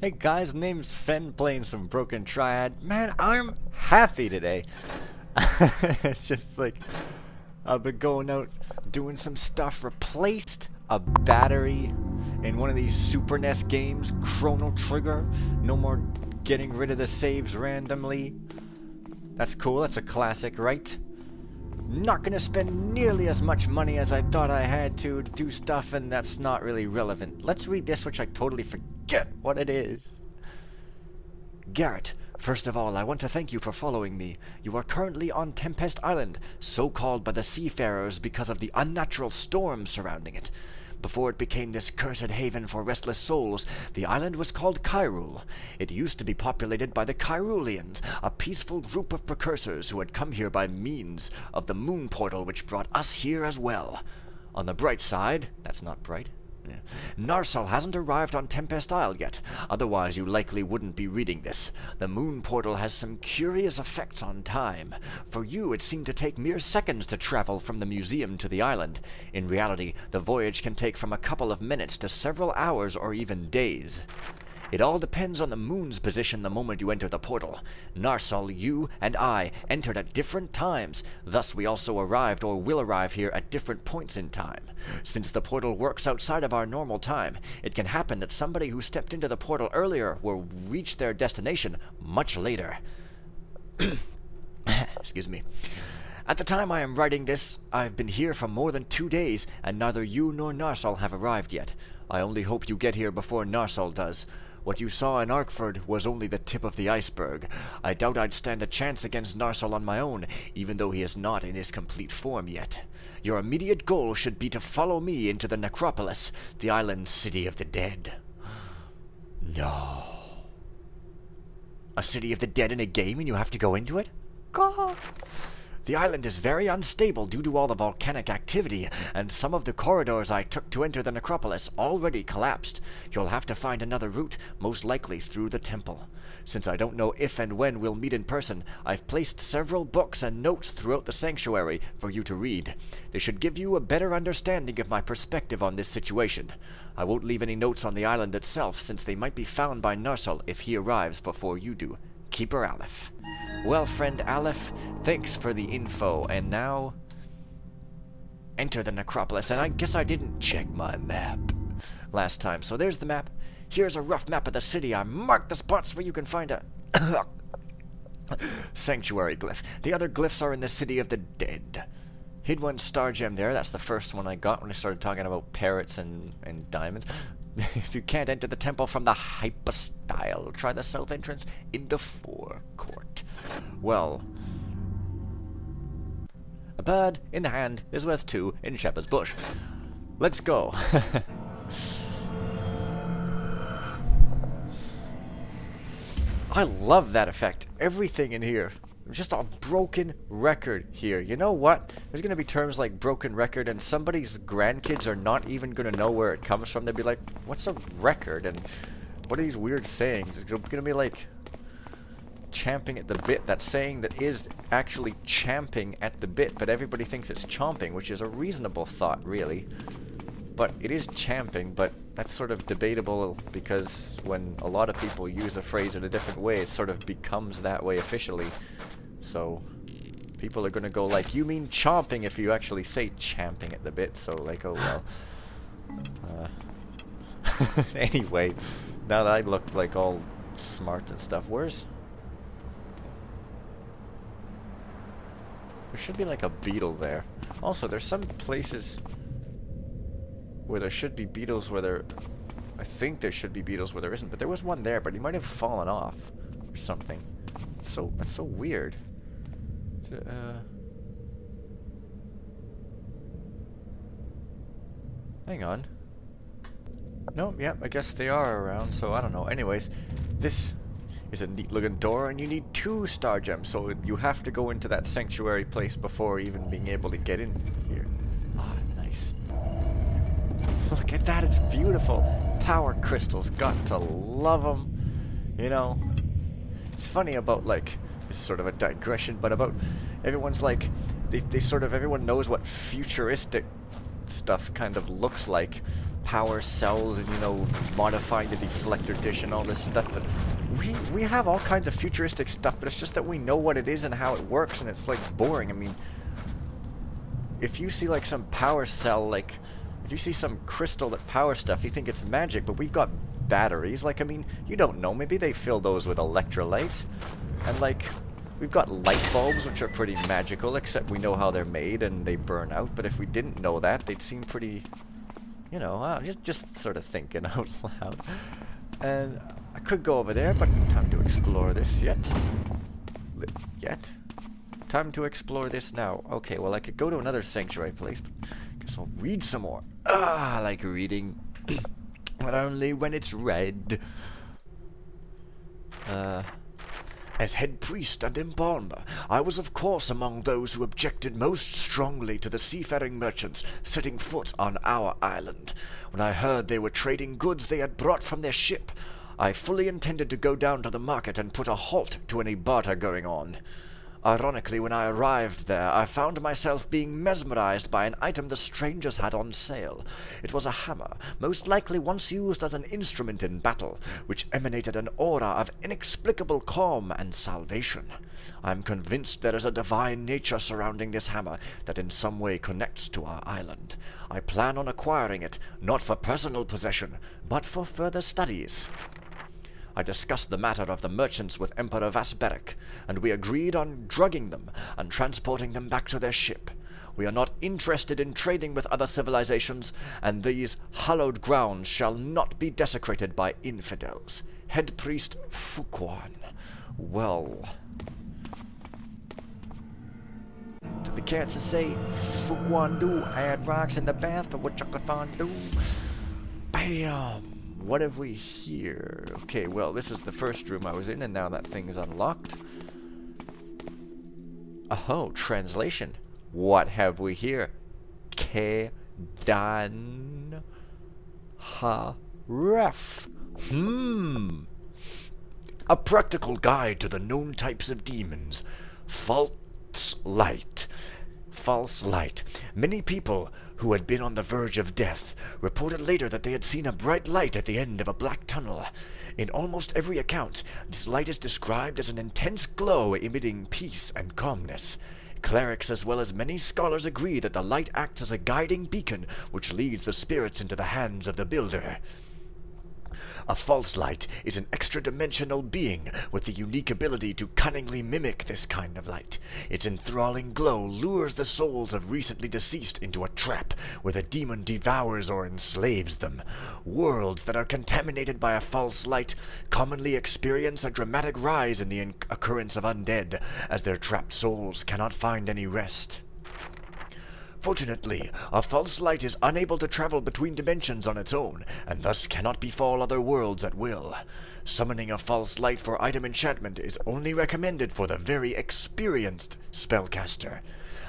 Hey guys, name's Fen playing some Broken Triad. Man, I'm happy today. It's just like, I've been going out doing some stuff, replaced a battery in one of these Super NES games, Chrono Trigger. No more getting rid of the saves randomly. That's cool, that's a classic, right? Not gonna spend nearly as much money as I thought I had to do stuff, and that's not really relevant. Let's read this, which I totally forget what it is. Garrett, first of all, I want to thank you for following me. You are currently on Tempest Island, so called by the seafarers because of the unnatural storm surrounding it. Before it became this cursed haven for restless souls, the island was called Kyrule. It used to be populated by the Kyruleans, a peaceful group of precursors who had come here by means of the moon portal which brought us here as well. On the bright side, that's not bright, Narsal hasn't arrived on Tempest Isle yet, otherwise you likely wouldn't be reading this. The moon portal has some curious effects on time. For you, it seemed to take mere seconds to travel from the museum to the island. In reality, the voyage can take from a couple of minutes to several hours or even days. It all depends on the moon's position the moment you enter the portal. Narsal, you, and I entered at different times, thus we also arrived or will arrive here at different points in time. Since the portal works outside of our normal time, it can happen that somebody who stepped into the portal earlier will reach their destination much later. Excuse me. At the time I am writing this, I've been here for more than 2 days, and neither you nor Narsal have arrived yet. I only hope you get here before Narsal does. What you saw in Arkford was only the tip of the iceberg. I doubt I'd stand a chance against Narsal on my own, even though he is not in his complete form yet. Your immediate goal should be to follow me into the necropolis, the island city of the dead. No. A city of the dead in a game and you have to go into it? God. The island is very unstable due to all the volcanic activity, and some of the corridors I took to enter the necropolis already collapsed. You'll have to find another route, most likely through the temple. Since I don't know if and when we'll meet in person, I've placed several books and notes throughout the sanctuary for you to read. They should give you a better understanding of my perspective on this situation. I won't leave any notes on the island itself, since they might be found by Narsal if he arrives before you do. Keeper Aleph. Well, friend Aleph, thanks for the info, and now enter the necropolis. And I guess I didn't check my map last time, so there's the map. Here's a rough map of the city. I marked the spots where you can find a sanctuary glyph. The other glyphs are in the city of the dead. Hid one star gem there. That's the first one I got when I started talking about parrots and diamonds. If you can't enter the temple from the hypostyle, try the south entrance in the forecourt. Well, a bird in the hand is worth two in shepherd's bush. Let's go. I love that effect. Everything in here. Just a broken record here. You know what? There's going to be terms like broken record, and somebody's grandkids are not even going to know where it comes from. They'll be like, what's a record? And what are these weird sayings? It's going to be like champing at the bit. That saying that is actually champing at the bit, but everybody thinks it's chomping, which is a reasonable thought, really. But it is champing, but that's sort of debatable because when a lot of people use a phrase in a different way, it sort of becomes that way officially. So people are going to go like, you mean chomping if you actually say champing at the bit, so like, oh well. Anyway, now that I look like all smart and stuff, there should be like a beetle there. Also, there's some places where there should be beetles where there... I think there should be beetles where there isn't, but there was one there, but he might have fallen off or something. That's so weird. Hang on. Nope, yep, I guess they are around, so I don't know. Anyways, this is a neat looking door, and you need 2 star gems, so you have to go into that sanctuary place before even being able to get in here. Ah, nice. Look at that, it's beautiful. Power crystals, got to love them. You know, it's funny about, like, it's sort of a digression, but about everyone's like, they sort of, everyone knows what futuristic stuff kind of looks like, power cells and, you know, modifying the deflector dish and all this stuff, but we have all kinds of futuristic stuff, but it's just that we know what it is and how it works, and it's, like, boring. I mean, if you see, like, some power cell, like, if you see some crystal that powers stuff, you think it's magic, but we've got batteries. Like, I mean, you don't know, maybe they fill those with electrolyte, and, like, we've got light bulbs, which are pretty magical, except we know how they're made and they burn out, but if we didn't know that, they'd seem pretty, you know, just sort of thinking out loud. And I could go over there, but time to explore this yet. Time to explore this now. Okay, well, I could go to another sanctuary place, but I guess I'll read some more. I like reading, but only when it's read. As head priest and embalmer, I was of course among those who objected most strongly to the seafaring merchants setting foot on our island. When I heard they were trading goods they had brought from their ship, I fully intended to go down to the market and put a halt to any barter going on. Ironically, when I arrived there, I found myself being mesmerized by an item the strangers had on sale. It was a hammer, most likely once used as an instrument in battle, which emanated an aura of inexplicable calm and salvation. I am convinced there is a divine nature surrounding this hammer that in some way connects to our island. I plan on acquiring it, not for personal possession, but for further studies. I discussed the matter of the merchants with Emperor Vasberic, and we agreed on drugging them and transporting them back to their ship. We are not interested in trading with other civilizations, and these hallowed grounds shall not be desecrated by infidels. Head Priest Fuquan. Well, to the cats that say, Fuquan do, add rocks in the bath for what chocolate fondue. Bam! What have we here? Okay, well, this is the first room I was in, and now that thing is unlocked. Oh, translation. What have we here? Kedan Ha-Ref. A practical guide to the known types of demons. False light. False light. Many people who had been on the verge of death reported later that they had seen a bright light at the end of a black tunnel. In almost every account, this light is described as an intense glow emitting peace and calmness. Clerics as well as many scholars agree that the light acts as a guiding beacon which leads the spirits into the hands of the builder. A false light is an extra-dimensional being with the unique ability to cunningly mimic this kind of light. Its enthralling glow lures the souls of recently deceased into a trap where the demon devours or enslaves them. Worlds that are contaminated by a false light commonly experience a dramatic rise in the occurrence of undead, as their trapped souls cannot find any rest. Fortunately, a false light is unable to travel between dimensions on its own, and thus cannot befall other worlds at will. Summoning a false light for item enchantment is only recommended for the very experienced spellcaster.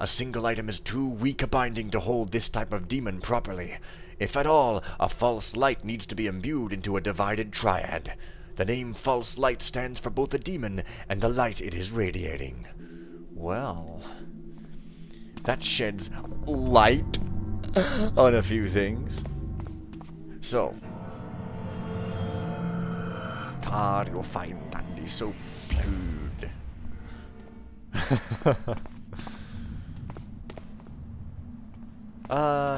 A single item is too weak a binding to hold this type of demon properly. If at all, a false light needs to be imbued into a divided triad. The name false light stands for both the demon and the light it is radiating. Well, that sheds light on a few things. So, tar you'll find Dandy so plued.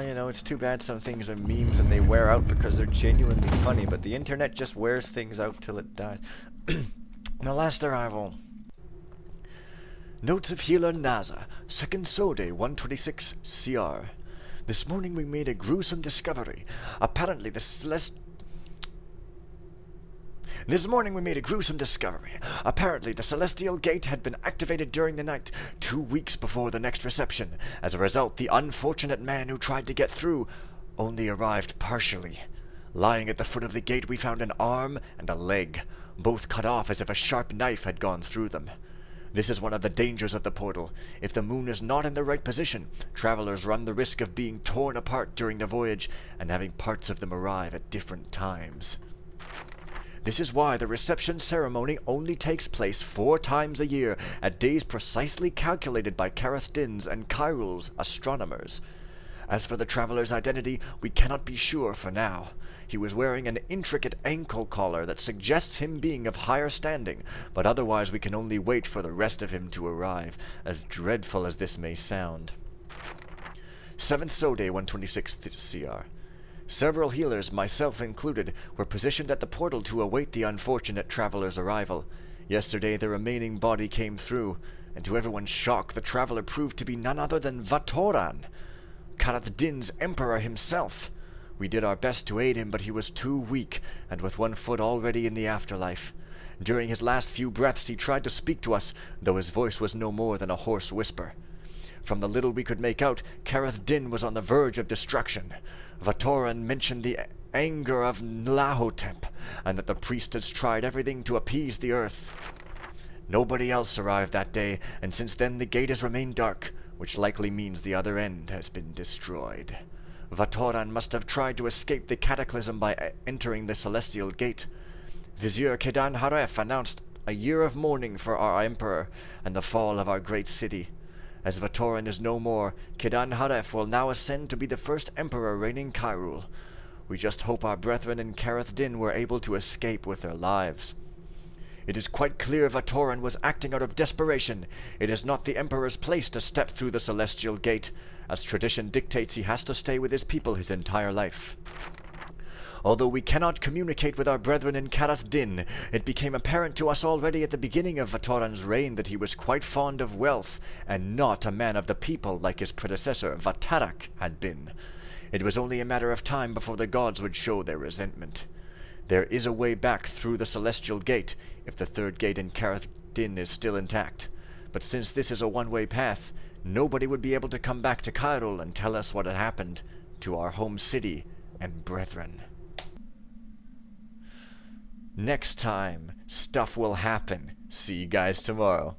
You know, it's too bad some things are memes and they wear out because they're genuinely funny, but the internet just wears things out till it dies. The last arrival. Notes of Healer Naza, 2nd Sode 126 CR. This morning we made a gruesome discovery. Apparently the celestial gate had been activated during the night, 2 weeks before the next reception. As a result, the unfortunate man who tried to get through only arrived partially. Lying at the foot of the gate we found an arm and a leg, both cut off as if a sharp knife had gone through them. This is one of the dangers of the portal. If the moon is not in the right position, travelers run the risk of being torn apart during the voyage and having parts of them arrive at different times. This is why the reception ceremony only takes place 4 times a year, at days precisely calculated by Carath Din's and Kyrul's astronomers. As for the traveler's identity, we cannot be sure for now. He was wearing an intricate ankle collar that suggests him being of higher standing, but otherwise we can only wait for the rest of him to arrive, as dreadful as this may sound. 7th Sode 126th CR. Several healers, myself included, were positioned at the portal to await the unfortunate traveler's arrival. Yesterday the remaining body came through, and to everyone's shock the traveler proved to be none other than Vatoran, Garretts Din's emperor himself. We did our best to aid him, but he was too weak, and with one foot already in the afterlife. During his last few breaths he tried to speak to us, though his voice was no more than a hoarse whisper. From the little we could make out, Garretts Din was on the verge of destruction. Vatoran mentioned the anger of Nlahotep, and that the priestess tried everything to appease the earth. Nobody else arrived that day, and since then the gate has remained dark, which likely means the other end has been destroyed. Vatoran must have tried to escape the cataclysm by entering the celestial gate. Vizier Kedan Haref announced a year of mourning for our emperor and the fall of our great city. As Vatoran is no more, Kedan Haref will now ascend to be the first emperor reigning Hyrule. We just hope our brethren in Garretts Din were able to escape with their lives. It is quite clear Vatoran was acting out of desperation. It is not the Emperor's place to step through the celestial gate, as tradition dictates he has to stay with his people his entire life. Although we cannot communicate with our brethren in Garretts Din, it became apparent to us already at the beginning of Vatoran's reign that he was quite fond of wealth, and not a man of the people like his predecessor Vatarak had been. It was only a matter of time before the gods would show their resentment. There is a way back through the celestial gate, if the third gate in Garretts Din is still intact. But since this is a one-way path, nobody would be able to come back to Hyrule and tell us what had happened to our home city and brethren. Next time, stuff will happen. See you guys tomorrow.